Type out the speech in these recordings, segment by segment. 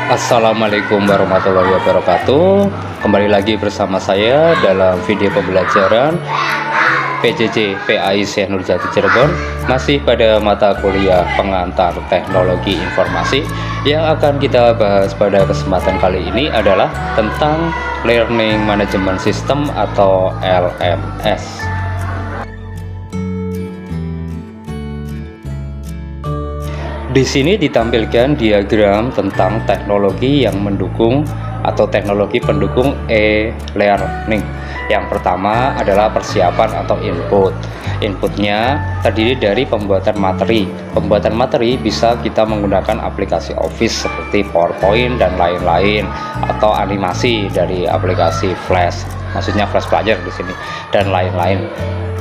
Assalamualaikum warahmatullahi wabarakatuh. Kembali lagi bersama saya dalam video pembelajaran PJJ PAI Syekh Nurjati Cirebon, masih pada mata kuliah pengantar teknologi informasi. Yang akan kita bahas pada kesempatan kali ini adalah tentang Learning Management System atau LMS. Di sini ditampilkan diagram tentang teknologi yang mendukung atau teknologi pendukung e-learning. Yang pertama adalah persiapan atau input. Inputnya terdiri dari pembuatan materi. Pembuatan materi bisa kita menggunakan aplikasi Office seperti PowerPoint dan lain-lain, atau animasi dari aplikasi Flash, maksudnya Flash Player di sini, dan lain-lain.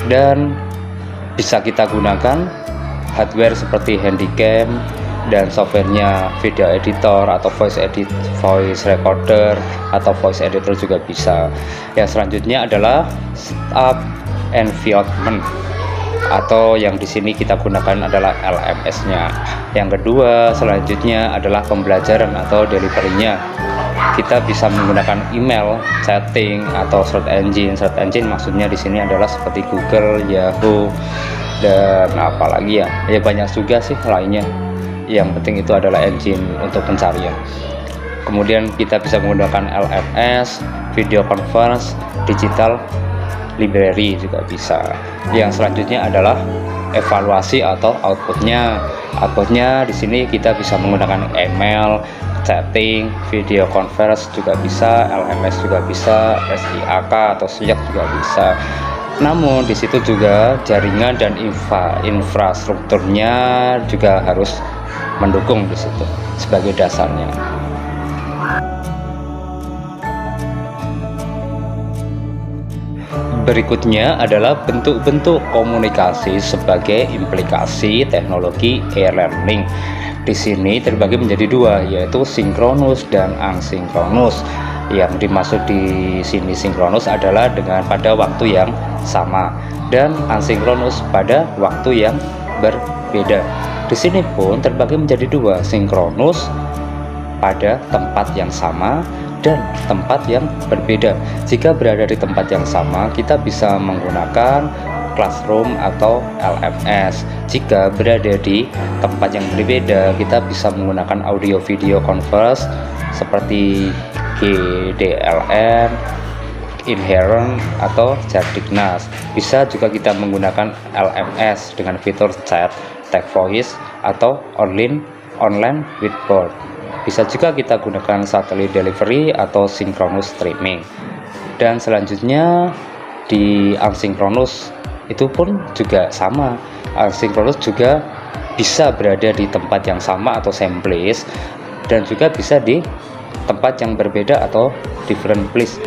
Dan bisa kita gunakan hardware seperti handycam dan softwarenya video editor atau voice recorder atau voice editor juga bisa. Yang selanjutnya adalah setup environment atau yang di sini kita gunakan adalah LMS-nya. Yang kedua selanjutnya adalah pembelajaran atau delivery-nya. Kita bisa menggunakan email, chatting atau search engine. Search engine maksudnya di sini adalah seperti Google, Yahoo, dan apalagi ya banyak juga sih lainnya. Yang penting itu adalah engine untuk pencarian. Kemudian kita bisa menggunakan LMS, video conference, digital library juga bisa. Yang selanjutnya adalah evaluasi atau outputnya. Outputnya di sini kita bisa menggunakan email, chatting, video conference juga bisa, LMS juga bisa, SIAK atau SIAK juga bisa. Namun di situ juga jaringan dan infrastrukturnya juga harus mendukung di situ sebagai dasarnya. Berikutnya adalah bentuk-bentuk komunikasi sebagai implikasi teknologi e-learning. Di sini terbagi menjadi dua, yaitu sinkronus dan asinkronus. Yang dimaksud di sini sinkronus adalah dengan pada waktu yang sama, dan asinkronus pada waktu yang berbeda. Di sini pun terbagi menjadi dua, sinkronus pada tempat yang sama dan tempat yang berbeda. Jika berada di tempat yang sama, kita bisa menggunakan Classroom atau LMS. Jika berada di tempat yang berbeda, kita bisa menggunakan audio video conference seperti GDLM, Inherent atau Jardignas. Bisa juga kita menggunakan LMS dengan fitur chat, text voice atau online whiteboard. Bisa juga kita gunakan satellite delivery atau synchronous streaming. Dan selanjutnya di asinkronus itu pun juga sama. Asinkronus juga bisa berada di tempat yang sama atau same place, dan juga bisa di tempat yang berbeda atau different place.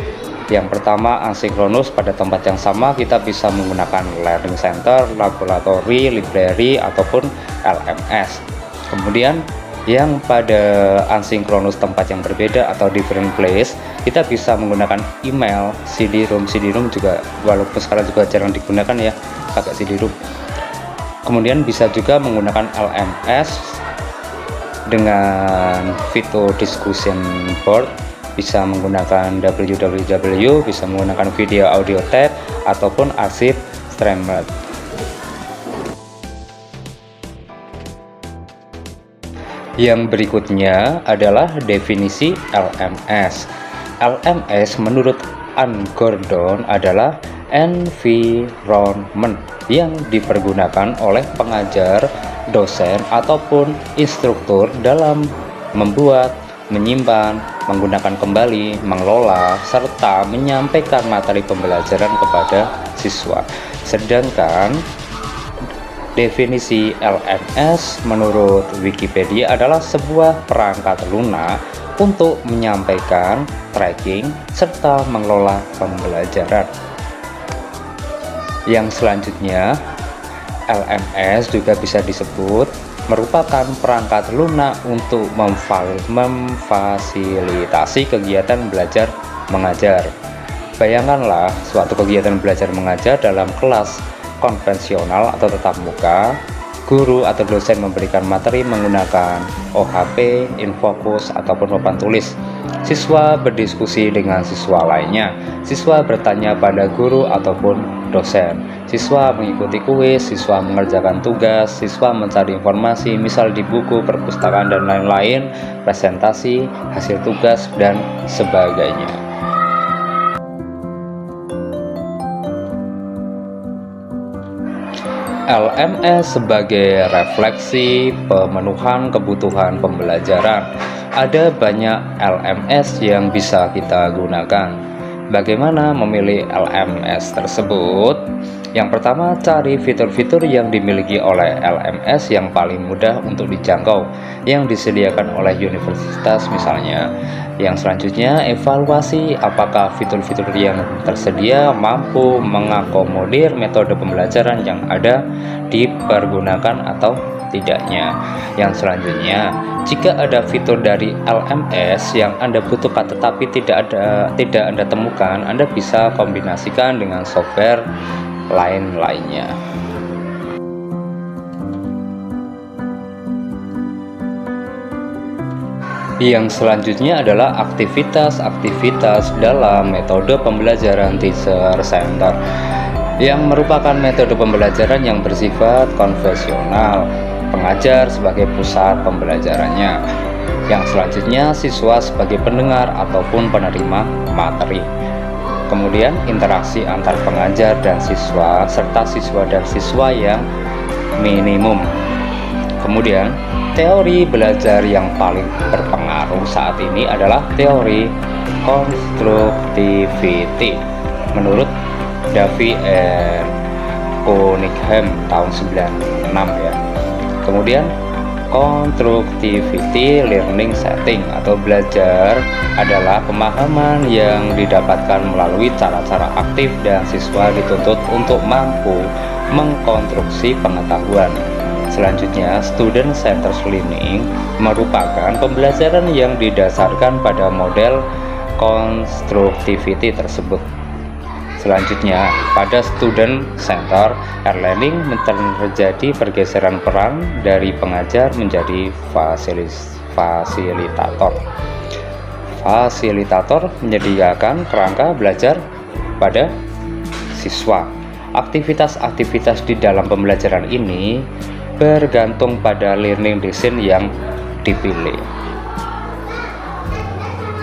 Yang pertama asinkronus pada tempat yang sama, kita bisa menggunakan learning center, laboratory, library ataupun LMS. Kemudian yang pada asinkronus tempat yang berbeda atau different place, kita bisa menggunakan email, CD-ROM juga, walaupun sekarang juga jarang digunakan ya, pakai CD-ROM. Kemudian bisa juga menggunakan LMS dengan fitur discussion board, bisa menggunakan www, bisa menggunakan video audio tab ataupun arsip streamer. Yang berikutnya adalah definisi LMS. LMS menurut Ann Gordon adalah environment yang dipergunakan oleh pengajar, dosen ataupun instruktur dalam membuat, menyimpan, menggunakan kembali, mengelola, serta menyampaikan materi pembelajaran kepada siswa. Sedangkan definisi LMS menurut Wikipedia adalah sebuah perangkat lunak untuk menyampaikan, tracking, serta mengelola pembelajaran. Yang selanjutnya, LMS juga bisa disebut merupakan perangkat lunak untuk memfasilitasi kegiatan belajar mengajar. Bayangkanlah suatu kegiatan belajar mengajar dalam kelas konvensional atau tatap muka Guru atau dosen memberikan materi menggunakan OHP, infocus, ataupun papan tulis. Siswa berdiskusi dengan siswa lainnya. Siswa bertanya pada guru ataupun dosen. Siswa mengikuti kuis, siswa mengerjakan tugas, siswa mencari informasi misal di buku, perpustakaan, dan lain-lain, presentasi, hasil tugas, dan sebagainya. LMS sebagai refleksi pemenuhan kebutuhan pembelajaran. Ada banyak LMS yang bisa kita gunakan. Bagaimana memilih LMS tersebut? Yang pertama, cari fitur-fitur yang dimiliki oleh LMS yang paling mudah untuk dijangkau, yang disediakan oleh universitas misalnya. Yang selanjutnya, evaluasi apakah fitur-fitur yang tersedia mampu mengakomodir metode pembelajaran yang ada dipergunakan atau tidaknya. Yang selanjutnya, jika ada fitur dari LMS yang Anda butuhkan tetapi tidak Anda temukan, Anda bisa kombinasikan dengan software lain-lainnya. Yang selanjutnya adalah aktivitas-aktivitas dalam metode pembelajaran teacher center, yang merupakan metode pembelajaran yang bersifat konvensional, pengajar sebagai pusat pembelajarannya. Yang selanjutnya, siswa sebagai pendengar ataupun penerima materi. Kemudian interaksi antar pengajar dan siswa, serta siswa dan siswa yang minimum. Kemudian teori belajar yang paling berpengaruh saat ini adalah teori constructivity menurut Davey and Cunningham tahun 96 ya. Kemudian constructivity learning setting atau belajar adalah pemahaman yang didapatkan melalui cara-cara aktif dan siswa dituntut untuk mampu mengkonstruksi pengetahuan. Selanjutnya, student centered learning merupakan pembelajaran yang didasarkan pada model constructivity tersebut. Selanjutnya, pada student center learning terjadi pergeseran peran dari pengajar menjadi fasilitator. Fasilitator menyediakan kerangka belajar pada siswa. Aktivitas-aktivitas di dalam pembelajaran ini bergantung pada learning design yang dipilih.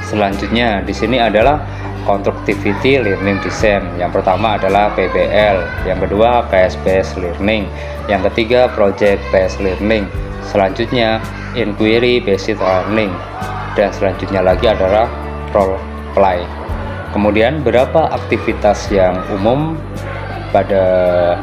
Selanjutnya, di sini adalah Constructivity Learning Design. Yang pertama adalah PBL, yang kedua Case Based Learning, yang ketiga Project Based Learning, selanjutnya Inquiry Based Learning, dan selanjutnya lagi adalah Role Play. Kemudian berapa aktivitas yang umum pada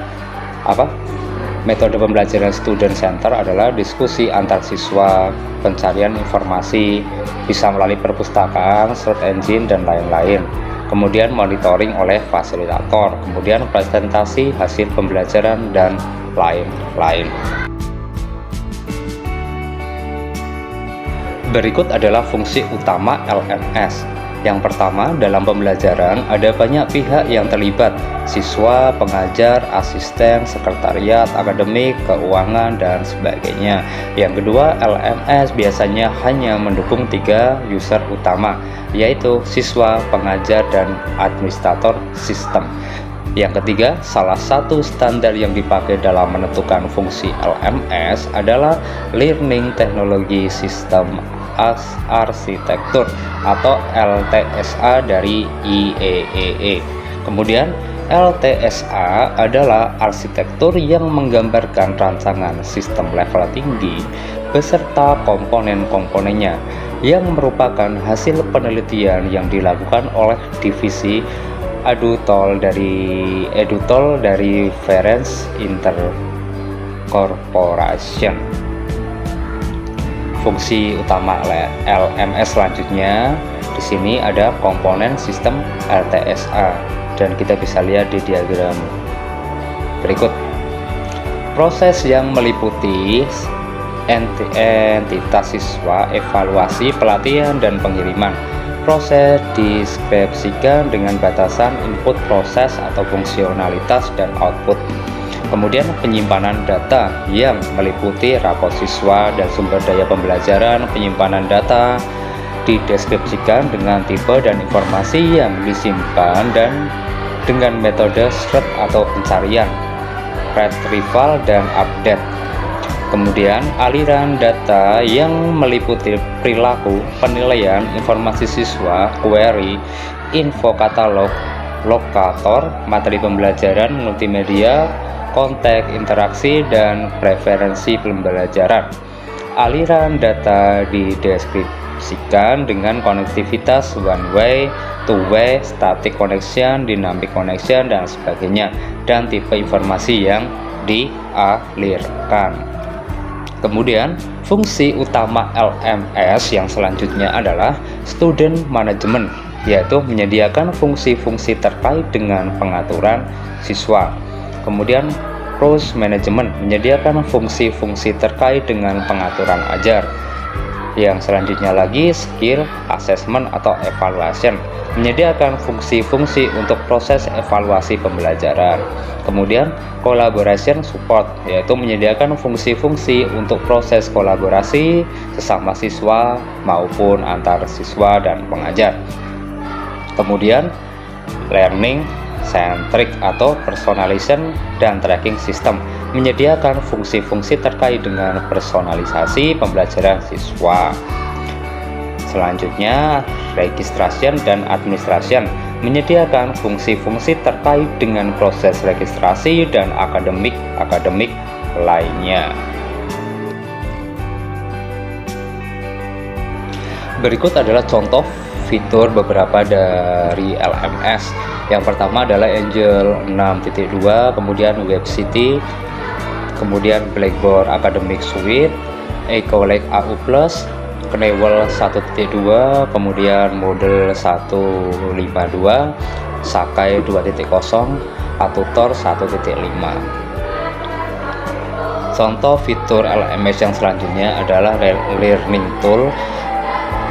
metode pembelajaran student center adalah diskusi antar siswa, pencarian informasi, bisa melalui perpustakaan, search engine, dan lain-lain. Kemudian monitoring oleh fasilitator, kemudian presentasi hasil pembelajaran, dan lain-lain. Berikut adalah fungsi utama LMS. Yang pertama, dalam pembelajaran ada banyak pihak yang terlibat: siswa, pengajar, asisten, sekretariat, akademik, keuangan, dan sebagainya. Yang kedua, LMS biasanya hanya mendukung 3 user utama, yaitu siswa, pengajar, dan administrator sistem. Yang ketiga, salah satu standar yang dipakai dalam menentukan fungsi LMS adalah Learning Technology System Architecture atau LTSA dari IEEE. Kemudian LTSA adalah arsitektur yang menggambarkan rancangan sistem level tinggi beserta komponen-komponennya, yang merupakan hasil penelitian yang dilakukan oleh divisi Edutol dari Ference Intercorporation. Fungsi utama LMS selanjutnya di sini ada komponen sistem LTSA, dan kita bisa lihat di diagram berikut. Proses yang meliputi entitas siswa, evaluasi, pelatihan, dan pengiriman. Proses deskripsikan dengan batasan input, proses atau fungsionalitas, dan output. Kemudian penyimpanan data yang meliputi rapor siswa dan sumber daya pembelajaran. Penyimpanan data dideskripsikan dengan tipe dan informasi yang disimpan dan dengan metode search atau pencarian, retrieval, dan update. Kemudian aliran data yang meliputi perilaku, penilaian, informasi siswa, query, info katalog, lokator, materi pembelajaran, multimedia, konteks, interaksi, dan preferensi pembelajaran. Aliran data dideskripsikan dengan konektivitas one way, two way, static connection, dynamic connection, dan sebagainya, dan tipe informasi yang dialirkan. Kemudian fungsi utama LMS yang selanjutnya adalah student management, yaitu menyediakan fungsi-fungsi terkait dengan pengaturan siswa. Kemudian course management menyediakan fungsi-fungsi terkait dengan pengaturan ajar. Yang selanjutnya lagi skill assessment atau evaluation, menyediakan fungsi-fungsi untuk proses evaluasi pembelajaran. Kemudian collaboration support, yaitu menyediakan fungsi-fungsi untuk proses kolaborasi sesama siswa maupun antar siswa dan pengajar. Kemudian learning centric atau personalization dan tracking system, menyediakan fungsi-fungsi terkait dengan personalisasi pembelajaran siswa. Selanjutnya registration dan administration, menyediakan fungsi-fungsi terkait dengan proses registrasi dan akademik lainnya. Berikut adalah contoh fitur beberapa dari LMS. Yang pertama adalah Angel 6.2, kemudian Web City, kemudian Blackboard Academic Suite, Ecolab AU+, Knevel 1.2, kemudian Moodle 152, Sakai 2.0, Atutor 1.5. Contoh fitur LMS yang selanjutnya adalah Learning Tool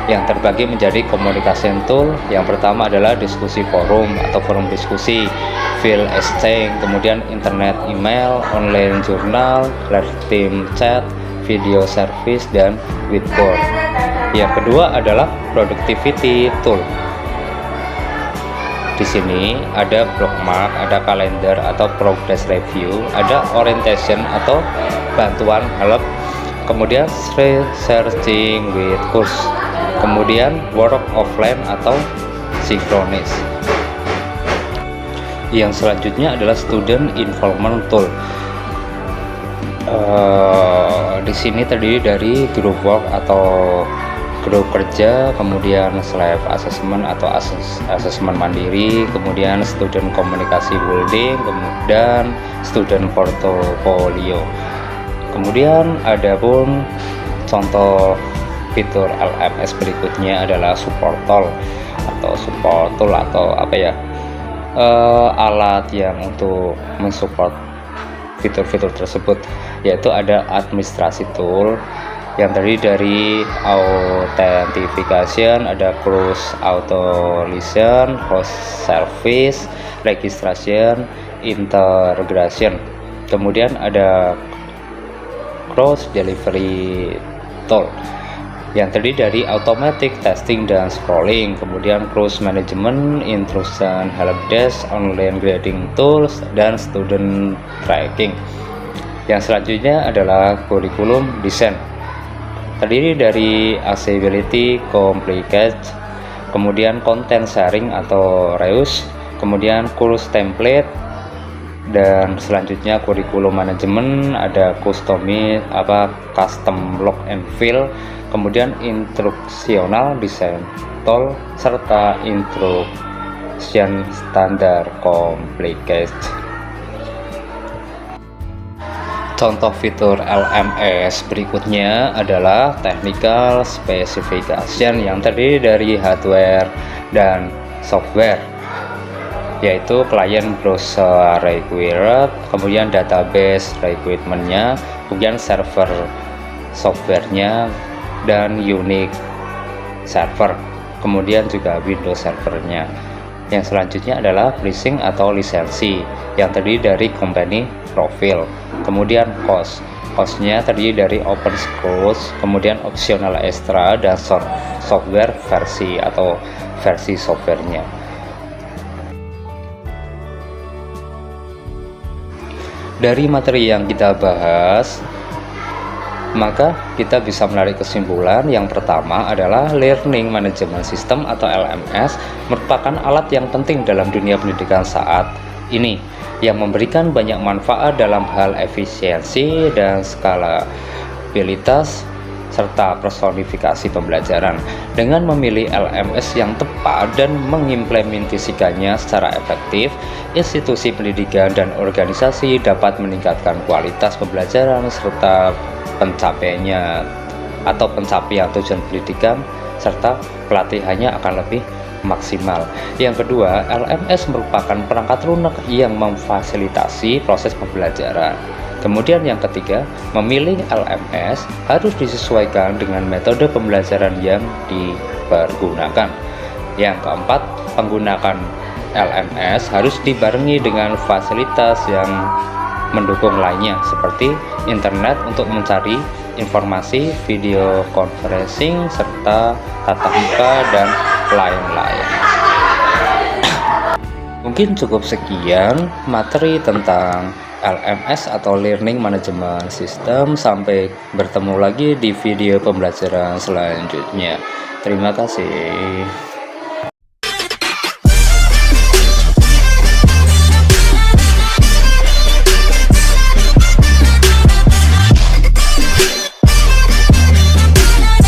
yang terbagi menjadi communication tool. Yang pertama adalah diskusi forum atau forum diskusi, file exchange, kemudian internet email, online journal, live team chat, video service, dan whiteboard. Yang kedua adalah productivity tool. Di sini ada bookmark, ada kalender atau progress review, ada orientation atau bantuan help, kemudian researching with course, kemudian work offline atau sinkronis. Yang selanjutnya adalah student involvement tool. Di sini terdiri dari group work atau grup kerja, kemudian self assessment atau assessment mandiri, kemudian student komunikasi building, kemudian student portfolio. Kemudian ada pun contoh fitur LMS berikutnya adalah support tool atau alat yang untuk mensupport fitur-fitur tersebut, yaitu ada administrasi tool yang terdiri dari authentication, ada cross authorization, host service, registration, integration. Kemudian ada cross delivery tool yang terdiri dari automatic testing dan scrolling, kemudian cross management, intrusion, helpdesk, online grading tools, dan student tracking. Yang selanjutnya adalah curriculum design, terdiri dari accessibility, complicated, kemudian content sharing atau reuse, kemudian course template, dan selanjutnya kurikulum manajemen, ada custom look and feel, kemudian instruksional design tool, serta instruction standar complicated. Contoh fitur LMS berikutnya adalah technical specification yang terdiri dari hardware dan software, yaitu client browser required, kemudian database requirement-nya, kemudian server software-nya, dan Unix server, kemudian juga Windows servernya. Yang selanjutnya adalah pricing atau lisensi yang terdiri dari company profile, kemudian cost. Costnya terdiri dari open source, kemudian optional extra, dan software versi atau versi softwarenya. Dari materi yang kita bahas, maka kita bisa menarik kesimpulan. Yang pertama adalah Learning Management System atau LMS merupakan alat yang penting dalam dunia pendidikan saat ini, yang memberikan banyak manfaat dalam hal efisiensi dan skalabilitas serta personifikasi pembelajaran. Dengan memilih LMS yang tepat dan mengimplementasikannya secara efektif, institusi pendidikan dan organisasi dapat meningkatkan kualitas pembelajaran serta pencapaian tujuan pendidikan, serta pelatihannya akan lebih maksimal. Yang kedua, LMS merupakan perangkat lunak yang memfasilitasi proses pembelajaran. Kemudian yang ketiga, memilih LMS harus disesuaikan dengan metode pembelajaran yang dipergunakan. Yang keempat, penggunaan LMS harus dibarengi dengan fasilitas yang mendukung lainnya seperti internet untuk mencari informasi, video conferencing, serta tatap muka dan lain-lain. Mungkin cukup sekian materi tentang LMS atau Learning Management System. Sampai bertemu lagi di video pembelajaran selanjutnya. Terima kasih.